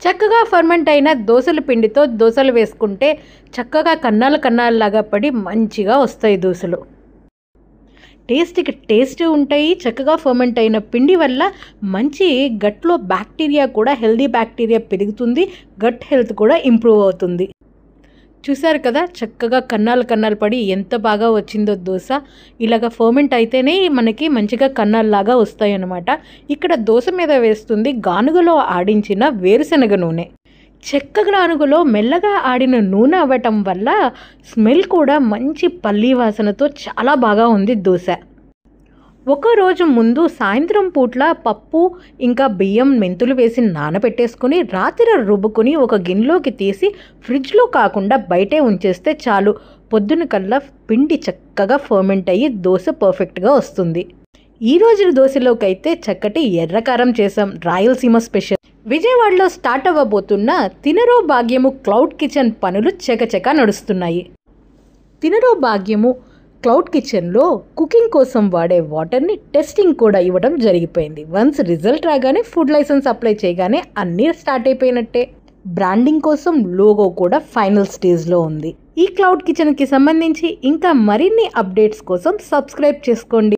చక్కగా ఫర్మెంట్ అయిన దోసల పిండితో దోసలు వేసుకుంటే చక్కగా కన్నాలు కన్నాలలాగా పడి మంచిగా వస్తాయి దోసలు. టేస్ట్కి టేస్ట్ ఉంటాయి. చక్కగా ఫర్మెంట్ అయిన పిండి వల్ల మంచి గట్లో బ్యాక్టీరియా కూడా, హెల్దీ బ్యాక్టీరియా పెరుగుతుంది. గట్ హెల్త్ కూడా ఇంప్రూవ్ అవుతుంది. చూసారు కదా చక్కగా కన్నాలు పడి ఎంత బాగా వచ్చిందో దోశ. ఇలాగ ఫర్మెంట్ అయితేనే మనకి మంచిగా కన్నాల్లాగా వస్తాయి అన్నమాట. ఇక్కడ దోశ మీద వేస్తుంది గానుగలో ఆడించిన వేరుశనగ నూనె. చెక్క గానుగలో మెల్లగా ఆడిన నూనె అవ్వటం వల్ల స్మెల్ కూడా మంచి పల్లీ వాసనతో చాలా బాగా ఉంది దోశ. ఒకరోజు ముందు సాయంత్రం పూట్ల పప్పు ఇంకా బియ్యం మెంతులు వేసి నానబెట్టేసుకుని రాత్రి రుబ్బుకుని ఒక గిన్నెలోకి తీసి ఫ్రిడ్జ్లో కాకుండా బయటే ఉంచేస్తే చాలు. పొద్దున కల్లా పిండి చక్కగా ఫర్మెంట్ అయ్యి దోశ పర్ఫెక్ట్గా వస్తుంది. ఈ రోజు దోశలోకి అయితే చక్కటి ఎర్రకారం చేసాం, రాయలసీమ స్పెషల్. విజయవాడలో స్టార్ట్ అవ్వబోతున్న తినరో భాగ్యము క్లౌడ్ కిచెన్ పనులు చకచకా నడుస్తున్నాయి. తినరో భాగ్యము క్లౌడ్ కిచెన్లో కుకింగ్ కోసం వాడే వాటర్ని టెస్టింగ్ కూడా ఇవ్వడం జరిగిపోయింది. వన్స్ రిజల్ట్ రాగానే ఫుడ్ లైసెన్స్ అప్లై చేయగానే అన్నీ స్టార్ట్ అయిపోయినట్టే. బ్రాండింగ్ కోసం లోగో కూడా ఫైనల్ స్టేజ్లో ఉంది. ఈ క్లౌడ్ కిచెన్కి సంబంధించి ఇంకా మరిన్ని అప్డేట్స్ కోసం సబ్స్క్రైబ్ చేసుకోండి.